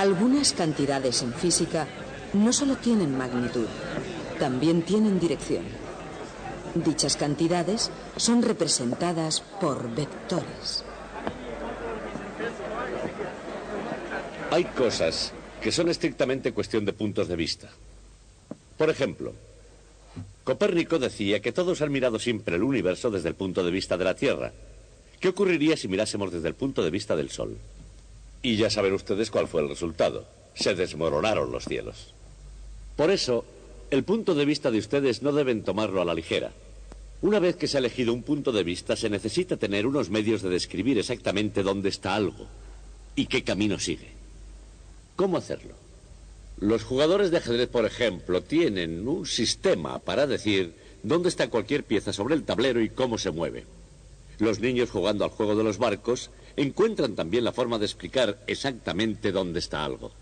Algunas cantidades en física no solo tienen magnitud, también tienen dirección. Dichas cantidades son representadas por vectores. Hay cosas que son estrictamente cuestión de puntos de vista. Por ejemplo, Copérnico decía que todos han mirado siempre el universo desde el punto de vista de la Tierra. ¿Qué ocurriría si mirásemos desde el punto de vista del Sol? Y ya saben ustedes cuál fue el resultado. Se desmoronaron los cielos. Por eso, el punto de vista de ustedes no deben tomarlo a la ligera. Una vez que se ha elegido un punto de vista, se necesita tener unos medios de describir exactamente dónde está algo y qué camino sigue. ¿Cómo hacerlo? Los jugadores de ajedrez, por ejemplo, tienen un sistema para decir dónde está cualquier pieza sobre el tablero y cómo se mueve. Los niños jugando al juego de los barcos encuentran también la forma de explicar exactamente dónde está algo.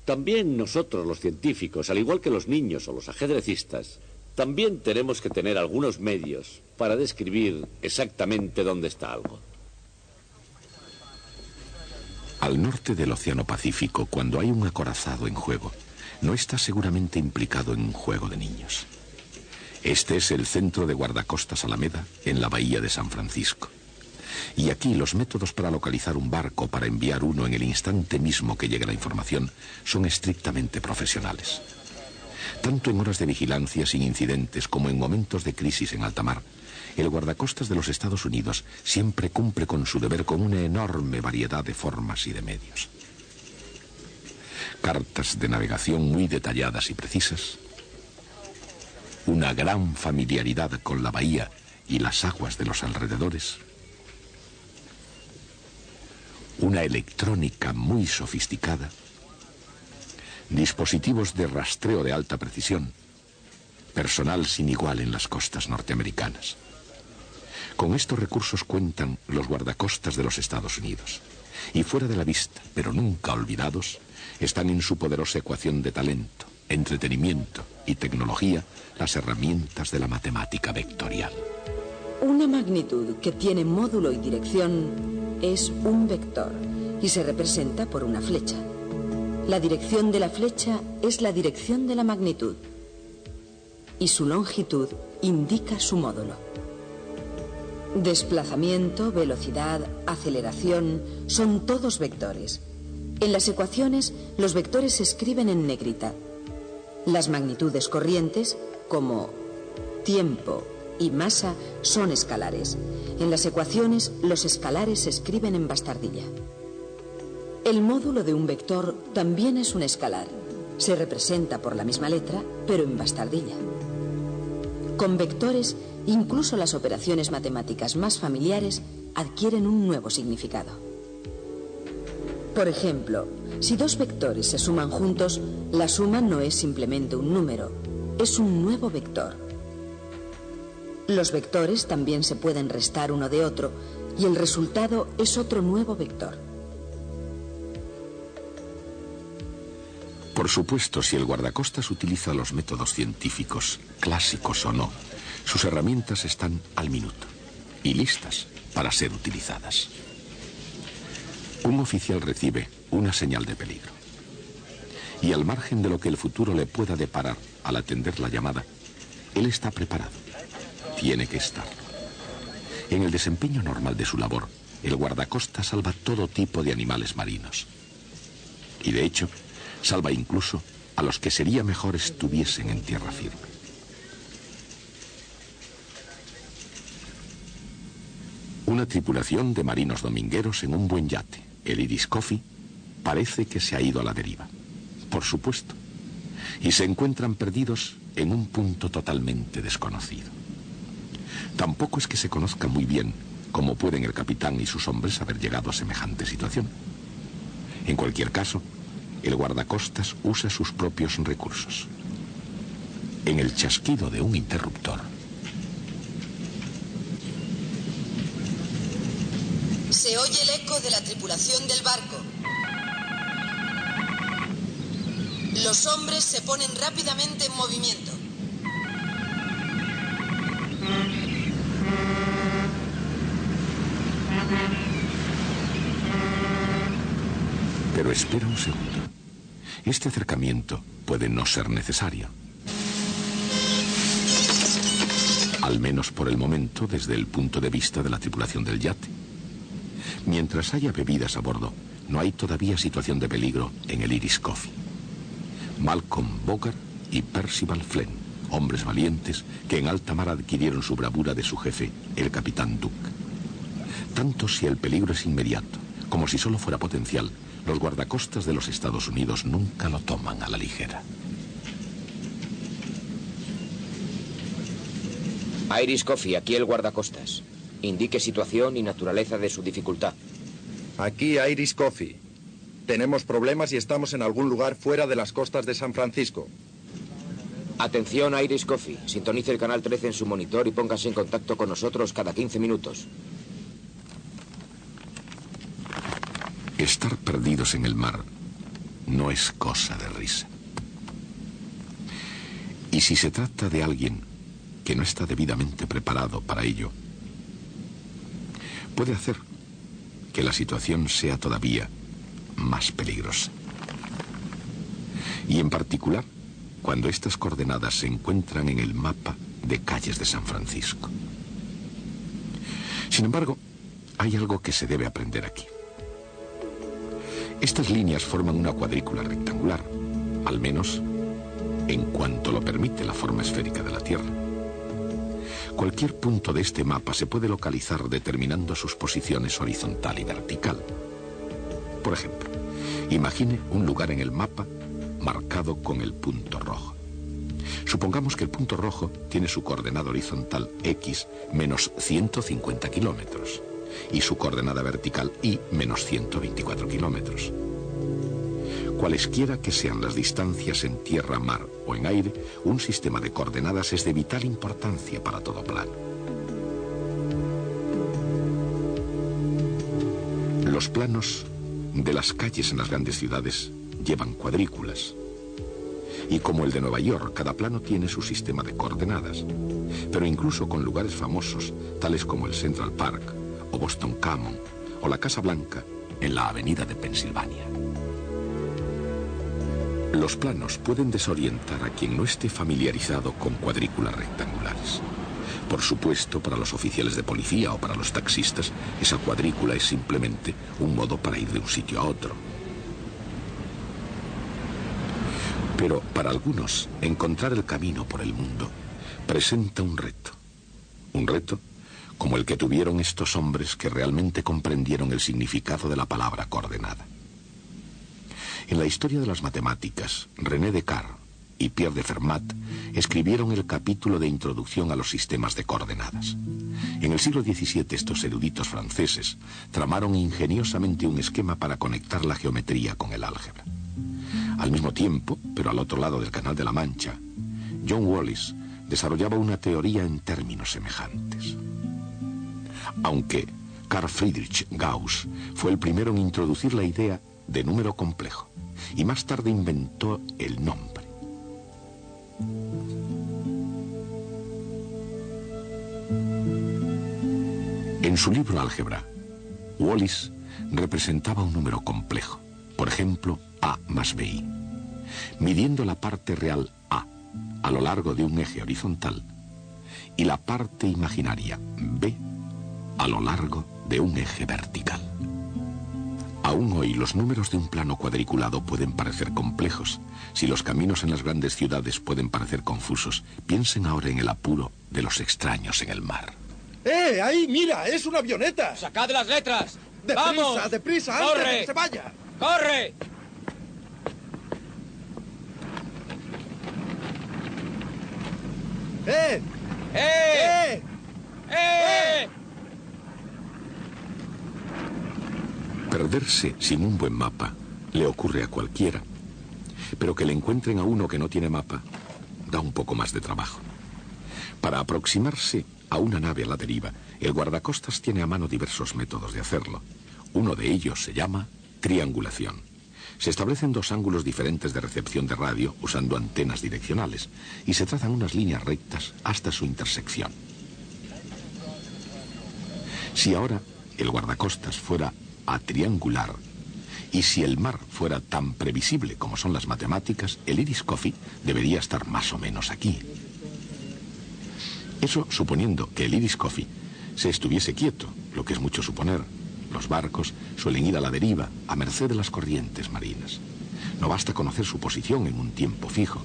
También nosotros, los científicos, al igual que los niños o los ajedrecistas, también tenemos que tener algunos medios para describir exactamente dónde está algo. Al norte del Océano Pacífico, cuando hay un acorazado en juego, no está seguramente implicado en un juego de niños. Este es el centro de guardacostas Alameda, en la bahía de San Francisco. Y aquí los métodos para localizar un barco, para enviar uno en el instante mismo que llegue la información, son estrictamente profesionales. Tanto en horas de vigilancia sin incidentes como en momentos de crisis en alta mar, el guardacostas de los Estados Unidos siempre cumple con su deber con una enorme variedad de formas y de medios. Cartas de navegación muy detalladas y precisas, una gran familiaridad con la bahía y las aguas de los alrededores, una electrónica muy sofisticada, dispositivos de rastreo de alta precisión, personal sin igual en las costas norteamericanas. Con estos recursos cuentan los guardacostas de los Estados Unidos. Y fuera de la vista, pero nunca olvidados, están en su poderosa ecuación de talento, entretenimiento y tecnología las herramientas de la matemática vectorial. Una magnitud que tiene módulo y dirección es un vector y se representa por una flecha. La dirección de la flecha es la dirección de la magnitud y su longitud indica su módulo. Desplazamiento, velocidad, aceleración son todos vectores. En las ecuaciones, los vectores se escriben en negrita. Las magnitudes corrientes, como tiempo y masa, son escalares. En las ecuaciones, los escalares se escriben en bastardilla. El módulo de un vector también es un escalar. Se representa por la misma letra, pero en bastardilla. Con vectores, incluso las operaciones matemáticas más familiares adquieren un nuevo significado. Por ejemplo, si dos vectores se suman juntos, la suma no es simplemente un número, es un nuevo vector. Los vectores también se pueden restar uno de otro y el resultado es otro nuevo vector. Por supuesto, si el guardacostas utiliza los métodos científicos, clásicos o no, sus herramientas están al minuto y listas para ser utilizadas. Un oficial recibe una señal de peligro y al margen de lo que el futuro le pueda deparar al atender la llamada, él está preparado. Tiene que estarlo. En el desempeño normal de su labor, el guardacostas salva todo tipo de animales marinos. Y de hecho, salva incluso a los que sería mejor estuviesen en tierra firme. Una tripulación de marinos domingueros en un buen yate, el Iris Coffee, parece que se ha ido a la deriva. Por supuesto. Y se encuentran perdidos en un punto totalmente desconocido. Tampoco es que se conozca muy bien cómo pueden el capitán y sus hombres haber llegado a semejante situación. En cualquier caso, el guardacostas usa sus propios recursos. En el chasquido de un interruptor, se oye el eco de la tripulación del barco. Los hombres se ponen rápidamente en movimiento. pero espera un segundo. Este acercamiento puede no ser necesario. Al menos por el momento, desde el punto de vista de la tripulación del yate. Mientras haya bebidas a bordo, no hay todavía situación de peligro en el Irish Coffee. Malcolm Bogart y Percival Flynn, hombres valientes que en alta mar adquirieron su bravura de su jefe, el capitán Duke. Tanto si el peligro es inmediato, como si solo fuera potencial, los guardacostas de los Estados Unidos nunca lo toman a la ligera. Irish Coffee, aquí el guardacostas. Indique situación y naturaleza de su dificultad. Aquí Irish Coffee. Tenemos problemas y estamos en algún lugar fuera de las costas de San Francisco. Atención, Irish Coffee. Sintonice el canal 13 en su monitor y póngase en contacto con nosotros cada 15 minutos. Estar perdidos en el mar no es cosa de risa. Y si se trata de alguien que no está debidamente preparado para ello, puede hacer que la situación sea todavía más peligrosa. Y en particular, cuando estas coordenadas se encuentran en el mapa de calles de San Francisco. Sin embargo, hay algo que se debe aprender aquí. Estas líneas forman una cuadrícula rectangular, al menos en cuanto lo permite la forma esférica de la Tierra. Cualquier punto de este mapa se puede localizar determinando sus posiciones horizontal y vertical. Por ejemplo, imagine un lugar en el mapa marcado con el punto rojo. Supongamos que el punto rojo tiene su coordenada horizontal x menos 150 kilómetros y su coordenada vertical y menos 124 kilómetros. Cualesquiera que sean las distancias en tierra, mar o en aire, un sistema de coordenadas es de vital importancia para todo plano. Los planos de las calles en las grandes ciudades llevan cuadrículas. Y como el de Nueva York, cada plano tiene su sistema de coordenadas. Pero incluso con lugares famosos, tales como el Central Park, o Boston Common, o la Casa Blanca, en la avenida de Pensilvania. Los planos pueden desorientar a quien no esté familiarizado con cuadrículas rectangulares. Por supuesto, para los oficiales de policía o para los taxistas, esa cuadrícula es simplemente un modo para ir de un sitio a otro. Pero para algunos, encontrar el camino por el mundo presenta un reto. Un reto como el que tuvieron estos hombres que realmente comprendieron el significado de la palabra coordenada. En la historia de las matemáticas, René Descartes y Pierre de Fermat escribieron el capítulo de introducción a los sistemas de coordenadas. En el siglo XVII, estos eruditos franceses tramaron ingeniosamente un esquema para conectar la geometría con el álgebra. Al mismo tiempo, pero al otro lado del Canal de la Mancha, John Wallis desarrollaba una teoría en términos semejantes. Aunque Carl Friedrich Gauss fue el primero en introducir la idea de número complejo y más tarde inventó el nombre. En su libro Álgebra, Wallis representaba un número complejo, por ejemplo, A más BI, midiendo la parte real a lo largo de un eje horizontal y la parte imaginaria B a lo largo de un eje vertical. Aún hoy los números de un plano cuadriculado pueden parecer complejos. Si los caminos en las grandes ciudades pueden parecer confusos, piensen ahora en el apuro de los extraños en el mar. ¡Ahí, mira! ¡Es una avioneta! ¡Sacad las letras! ¡Deprisa, ¡Vamos! deprisa! ¡Corre! ¡Antes de que se vaya! ¡Corre! ¡Eh! ¡Eh! ¡Eh! Perderse sin un buen mapa le ocurre a cualquiera, pero que le encuentren a uno que no tiene mapa da un poco más de trabajo. Para aproximarse a una nave a la deriva, el guardacostas tiene a mano diversos métodos de hacerlo. Uno de ellos se llama triangulación. Se establecen dos ángulos diferentes de recepción de radio usando antenas direccionales y se trazan unas líneas rectas hasta su intersección. Si ahora el guardacostas fuera a triangular Y si el mar fuera tan previsible como son las matemáticas, el Iris Coffee debería estar más o menos aquí. Eso suponiendo que el Iris Coffee se estuviese quieto, lo que es mucho suponer. Los barcos suelen ir a la deriva, a merced de las corrientes marinas. No basta conocer su posición en un tiempo fijo.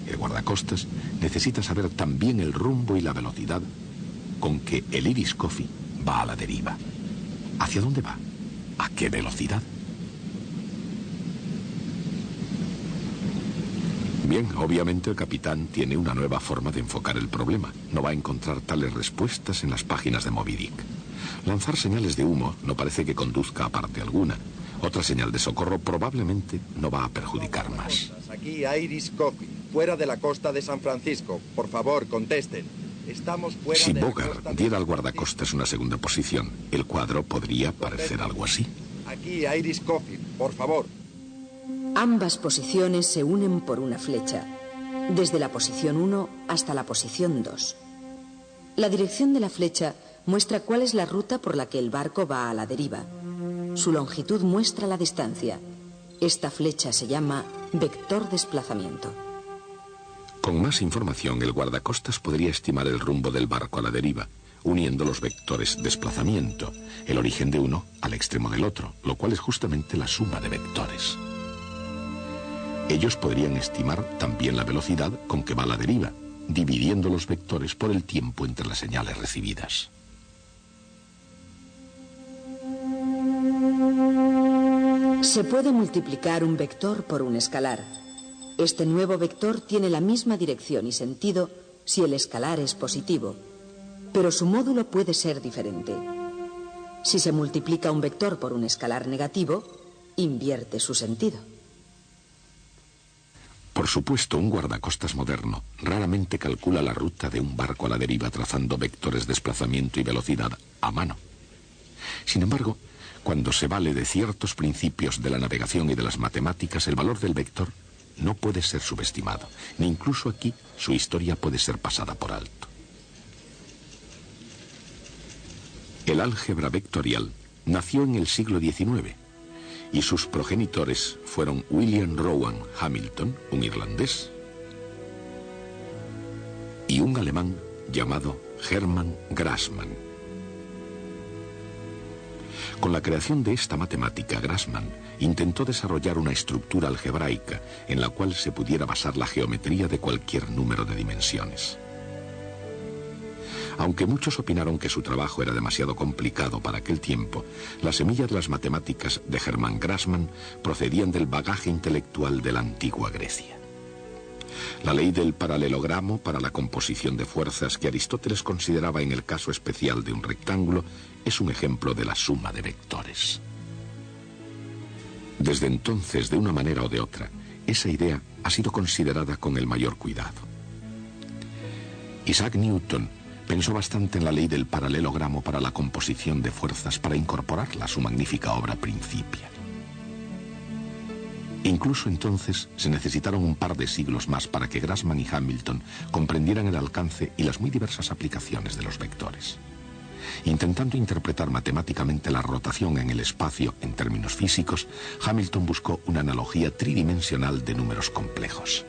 El guardacostas necesita saber también el rumbo y la velocidad con que el Iris Coffee va a la deriva. ¿Hacia dónde va? ¿A qué velocidad? Bien, obviamente el capitán tiene una nueva forma de enfocar el problema. No va a encontrar tales respuestas en las páginas de Moby Dick. Lanzar señales de humo no parece que conduzca a parte alguna. Otra señal de socorro probablemente no va a perjudicar más. Aquí Iris Coffee, fuera de la costa de San Francisco. Por favor, contesten. Estamos fuera Si de la Bogart costa de diera al San guardacostas una segunda posición, el cuadro podría parecer algo así. Aquí Iris Coffee, por favor. Ambas posiciones se unen por una flecha, desde la posición 1 hasta la posición 2. La dirección de la flecha muestra cuál es la ruta por la que el barco va a la deriva. Su longitud muestra la distancia. Esta flecha se llama vector desplazamiento. Con más información, el guardacostas podría estimar el rumbo del barco a la deriva, uniendo los vectores desplazamiento, el origen de uno al extremo del otro, lo cual es justamente la suma de vectores. Ellos podrían estimar también la velocidad con que va la deriva, dividiendo los vectores por el tiempo entre las señales recibidas. Se puede multiplicar un vector por un escalar. Este nuevo vector tiene la misma dirección y sentido si el escalar es positivo, pero su módulo puede ser diferente. Si se multiplica un vector por un escalar negativo, invierte su sentido. Por supuesto, un guardacostas moderno raramente calcula la ruta de un barco a la deriva trazando vectores de desplazamiento y velocidad a mano. Sin embargo, cuando se vale de ciertos principios de la navegación y de las matemáticas, el valor del vector no puede ser subestimado, ni incluso aquí su historia puede ser pasada por alto. El álgebra vectorial nació en el siglo XIX y sus progenitores fueron William Rowan Hamilton, un irlandés, y un alemán llamado Hermann Grassmann. Con la creación de esta matemática, Grassmann intentó desarrollar una estructura algebraica en la cual se pudiera basar la geometría de cualquier número de dimensiones. Aunque muchos opinaron que su trabajo era demasiado complicado para aquel tiempo, las semillas de las matemáticas de Hermann Grassmann procedían del bagaje intelectual de la antigua Grecia. La ley del paralelogramo para la composición de fuerzas que Aristóteles consideraba en el caso especial de un rectángulo es un ejemplo de la suma de vectores. Desde entonces, de una manera o de otra, esa idea ha sido considerada con el mayor cuidado. Isaac Newton pensó bastante en la ley del paralelogramo para la composición de fuerzas para incorporarla a su magnífica obra Principia. Incluso entonces se necesitaron un par de siglos más para que Grassmann y Hamilton comprendieran el alcance y las muy diversas aplicaciones de los vectores. Intentando interpretar matemáticamente la rotación en el espacio en términos físicos, Hamilton buscó una analogía tridimensional de números complejos.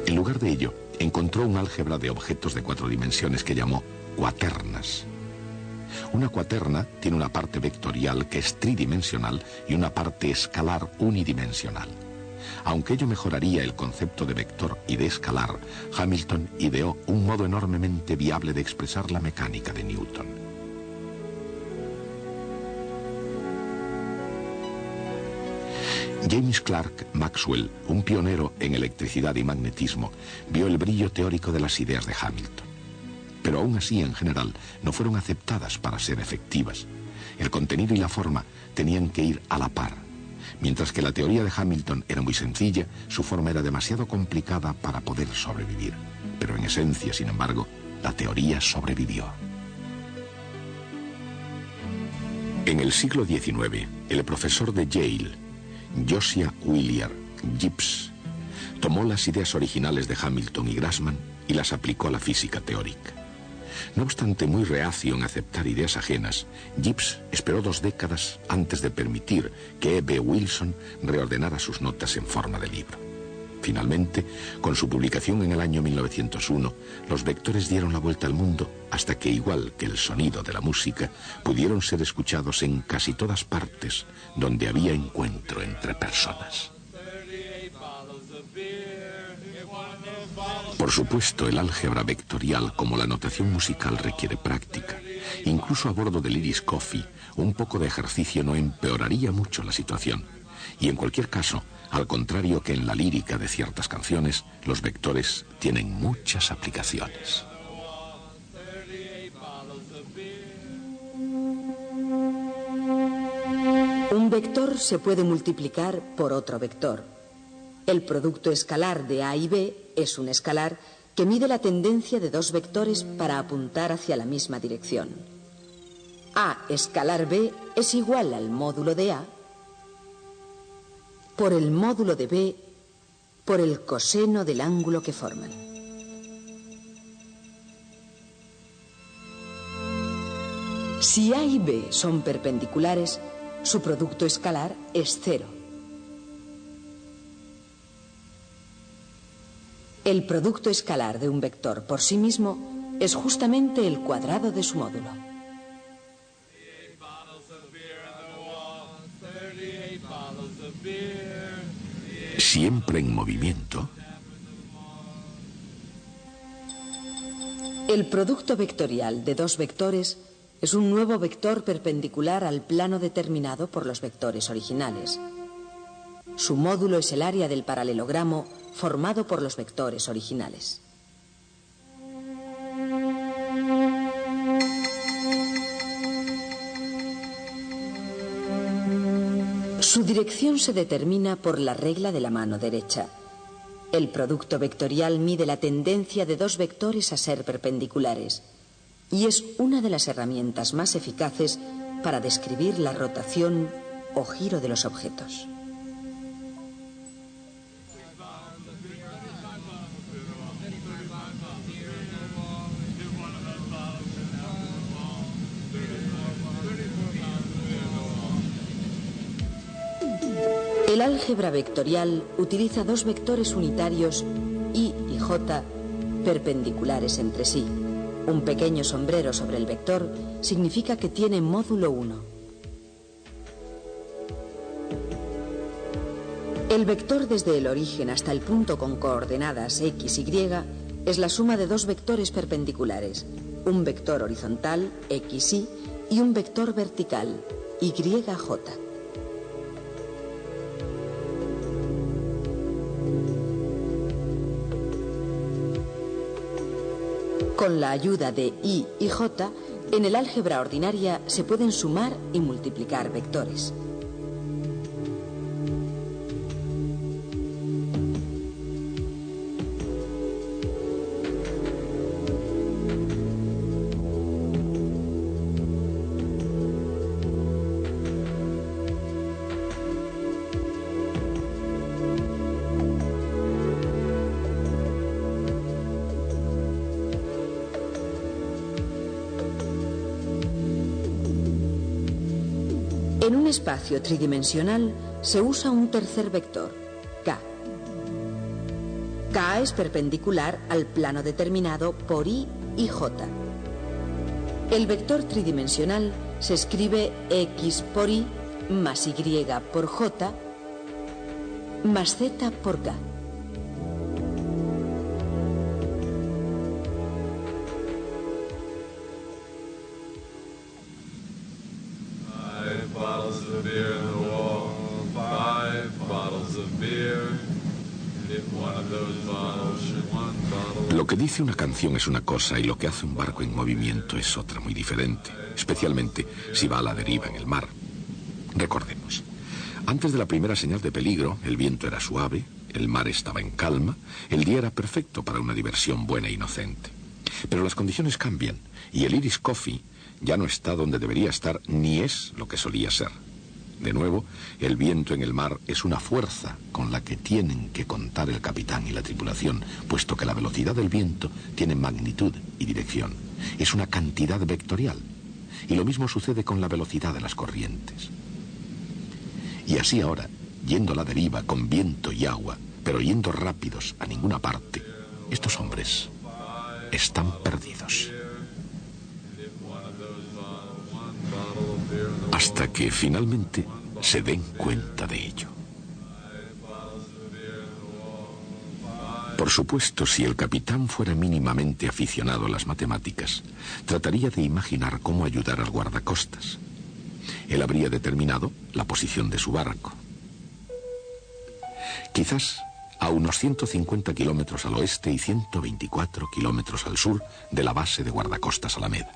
En lugar de ello, encontró un álgebra de objetos de 4 dimensiones que llamó cuaternas. Una cuaterna tiene una parte vectorial que es tridimensional y una parte escalar unidimensional. Aunque ello mejoraría el concepto de vector y de escalar, Hamilton ideó un modo enormemente viable de expresar la mecánica de Newton. James Clerk Maxwell, un pionero en electricidad y magnetismo, vio el brillo teórico de las ideas de Hamilton. Pero aún así, en general, no fueron aceptadas para ser efectivas. El contenido y la forma tenían que ir a la par. Mientras que la teoría de Hamilton era muy sencilla, su forma era demasiado complicada para poder sobrevivir. Pero en esencia, sin embargo, la teoría sobrevivió. En el siglo XIX, el profesor de Yale, Josiah Willard Gibbs, tomó las ideas originales de Hamilton y Grassmann y las aplicó a la física teórica. No obstante, muy reacio en aceptar ideas ajenas, Gibbs esperó 2 décadas antes de permitir que E.B. Wilson reordenara sus notas en forma de libro. Finalmente, con su publicación en el año 1901, los vectores dieron la vuelta al mundo hasta que, igual que el sonido de la música, pudieron ser escuchados en casi todas partes donde había encuentro entre personas. Por supuesto, el álgebra vectorial como la notación musical requiere práctica. Incluso a bordo del Irish Coffee, un poco de ejercicio no empeoraría mucho la situación. Y en cualquier caso, al contrario que en la lírica de ciertas canciones, los vectores tienen muchas aplicaciones. Un vector se puede multiplicar por otro vector. El producto escalar de A y B es un escalar que mide la tendencia de 2 vectores para apuntar hacia la misma dirección. A escalar B es igual al módulo de A por el módulo de B por el coseno del ángulo que forman. Si A y B son perpendiculares, su producto escalar es 0. El producto escalar de un vector por sí mismo es justamente el cuadrado de su módulo. Siempre en movimiento. El producto vectorial de 2 vectores es un nuevo vector perpendicular al plano determinado por los vectores originales. Su módulo es el área del paralelogramo formado por los vectores originales. Su dirección se determina por la regla de la mano derecha. El producto vectorial mide la tendencia de 2 vectores a ser perpendiculares y es una de las herramientas más eficaces para describir la rotación o giro de los objetos. El álgebra vectorial utiliza 2 vectores unitarios I y J perpendiculares entre sí. Un pequeño sombrero sobre el vector significa que tiene módulo 1. El vector desde el origen hasta el punto con coordenadas X y Y es la suma de 2 vectores perpendiculares, un vector horizontal, XY, y un vector vertical, YJ. Con la ayuda de I y J, en el álgebra ordinaria se pueden sumar y multiplicar vectores. En un espacio tridimensional se usa un tercer vector, K. K es perpendicular al plano determinado por I y J. El vector tridimensional se escribe X por Y más Y por J más Z por K. Lo que dice una canción es una cosa y lo que hace un barco en movimiento es otra muy diferente, especialmente si va a la deriva en el mar. Recordemos, antes de la primera señal de peligro, el viento era suave, el mar estaba en calma, el día era perfecto para una diversión buena e inocente. Pero las condiciones cambian y el Irish Coffee ya no está donde debería estar ni es lo que solía ser. De nuevo, el viento en el mar es una fuerza con la que tienen que contar el capitán y la tripulación, puesto que la velocidad del viento tiene magnitud y dirección. Es una cantidad vectorial. Y lo mismo sucede con la velocidad de las corrientes. Y así ahora, yendo a la deriva con viento y agua, pero yendo rápidos a ninguna parte, estos hombres están perdidos. Hasta que finalmente se den cuenta de ello. Por supuesto, si el capitán fuera mínimamente aficionado a las matemáticas, trataría de imaginar cómo ayudar al guardacostas. Él habría determinado la posición de su barco. Quizás a unos 150 kilómetros al oeste y 124 kilómetros al sur de la base de guardacostas Alameda.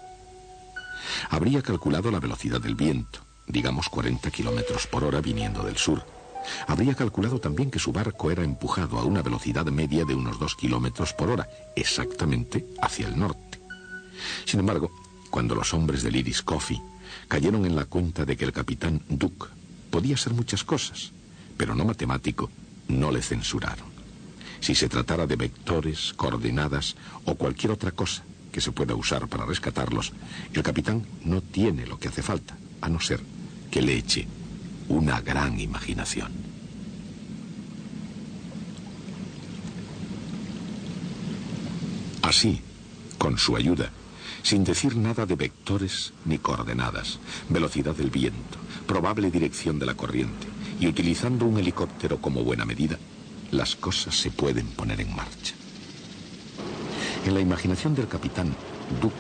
Habría calculado la velocidad del viento, digamos 40 kilómetros por hora viniendo del sur. Habría calculado también que su barco era empujado a una velocidad media de unos 2 kilómetros por hora, exactamente hacia el norte. Sin embargo, cuando los hombres del Irish Coffee cayeron en la cuenta de que el capitán Duke podía ser muchas cosas, pero no matemático, no le censuraron. Si se tratara de vectores, coordenadas o cualquier otra cosa que se pueda usar para rescatarlos, el capitán no tiene lo que hace falta, a no ser que le eche una gran imaginación. Así, con su ayuda, sin decir nada de vectores ni coordenadas, velocidad del viento, probable dirección de la corriente, y utilizando un helicóptero como buena medida, las cosas se pueden poner en marcha. En la imaginación del capitán Duke,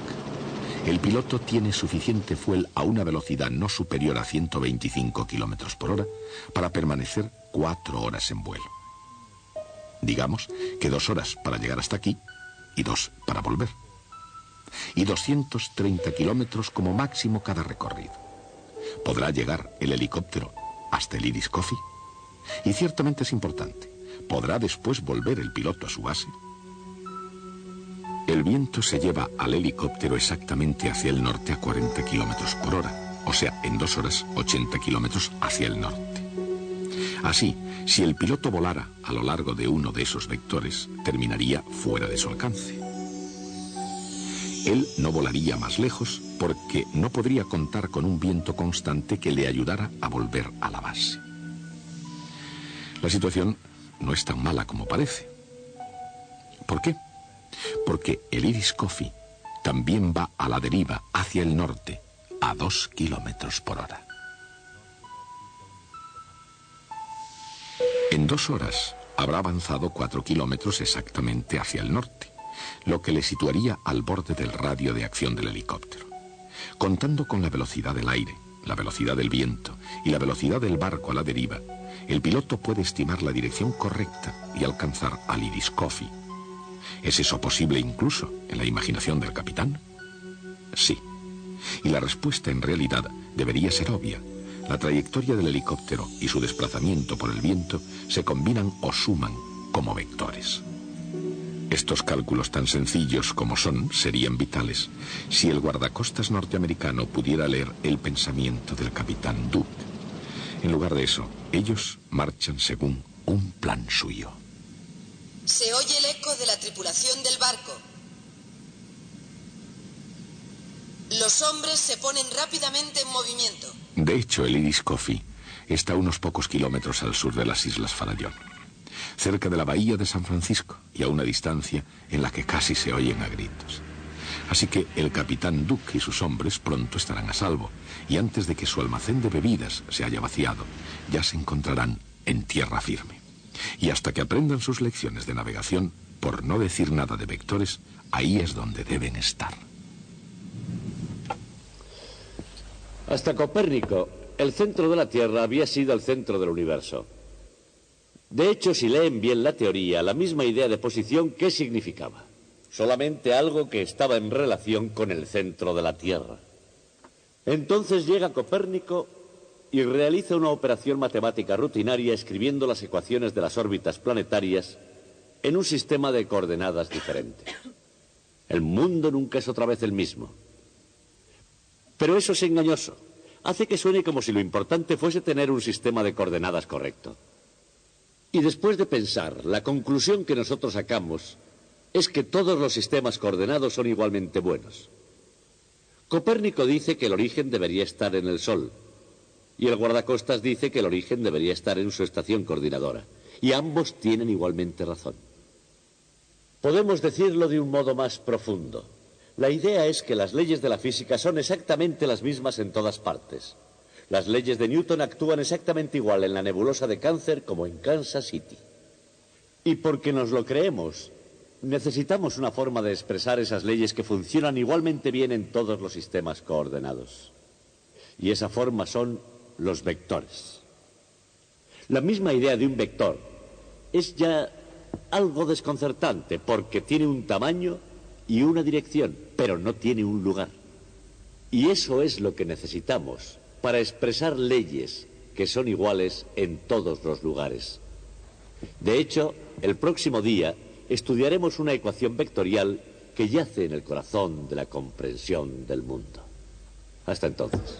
el piloto tiene suficiente fuel a una velocidad no superior a 125 kilómetros por hora para permanecer 4 horas en vuelo. Digamos que 2 horas para llegar hasta aquí y 2 para volver. Y 230 kilómetros como máximo cada recorrido. ¿Podrá llegar el helicóptero hasta el Irish Coffee? Y ciertamente es importante. ¿Podrá después volver el piloto a su base? El viento se lleva al helicóptero exactamente hacia el norte a 40 kilómetros por hora, o sea, en 2 horas, 80 kilómetros hacia el norte. Así, si el piloto volara a lo largo de uno de esos vectores, terminaría fuera de su alcance. Él no volaría más lejos porque no podría contar con un viento constante que le ayudara a volver a la base. La situación no es tan mala como parece. ¿Por qué? Porque el Irish Coffee también va a la deriva hacia el norte a 2 kilómetros por hora. En 2 horas habrá avanzado 4 kilómetros exactamente hacia el norte, lo que le situaría al borde del radio de acción del helicóptero. Contando con la velocidad del aire, la velocidad del viento y la velocidad del barco a la deriva, el piloto puede estimar la dirección correcta y alcanzar al Irish Coffee. ¿Es eso posible incluso en la imaginación del capitán? Sí. Y la respuesta en realidad debería ser obvia. La trayectoria del helicóptero y su desplazamiento por el viento se combinan o suman como vectores. Estos cálculos tan sencillos como son serían vitales si el guardacostas norteamericano pudiera leer el pensamiento del capitán Duke. En lugar de eso, ellos marchan según un plan suyo. Se oye el eco de la tripulación del barco. Los hombres se ponen rápidamente en movimiento. De hecho, el Irish Coffee está a unos pocos kilómetros al sur de las Islas Farallón, cerca de la bahía de San Francisco y a una distancia en la que casi se oyen a gritos. Así que el capitán Duke y sus hombres pronto estarán a salvo, y antes de que su almacén de bebidas se haya vaciado, ya se encontrarán en tierra firme. Y hasta que aprendan sus lecciones de navegación, por no decir nada de vectores, ahí es donde deben estar. Hasta Copérnico, el centro de la Tierra había sido el centro del universo. De hecho, si leen bien la teoría, la misma idea de posición, ¿qué significaba? Solamente algo que estaba en relación con el centro de la Tierra. Entonces llega Copérnico y realiza una operación matemática rutinaria escribiendo las ecuaciones de las órbitas planetarias en un sistema de coordenadas diferente. El mundo nunca es otra vez el mismo. Pero eso es engañoso, hace que suene como si lo importante fuese tener un sistema de coordenadas correcto. Y después de pensar, la conclusión que nosotros sacamos es que todos los sistemas coordenados son igualmente buenos. Copérnico dice que el origen debería estar en el Sol, y el guardacostas dice que el origen debería estar en su estación coordinadora, y ambos tienen igualmente razón. Podemos decirlo de un modo más profundo. La idea es que las leyes de la física son exactamente las mismas en todas partes. Las leyes de Newton actúan exactamente igual en la nebulosa de Cáncer como en Kansas City. Y porque nos lo creemos, necesitamos una forma de expresar esas leyes que funcionan igualmente bien en todos los sistemas coordenados. Y esa forma son los vectores. La misma idea de un vector es ya algo desconcertante porque tiene un tamaño y una dirección, pero no tiene un lugar. Y eso es lo que necesitamos para expresar leyes que son iguales en todos los lugares. De hecho, el próximo día estudiaremos una ecuación vectorial que yace en el corazón de la comprensión del mundo. Hasta entonces.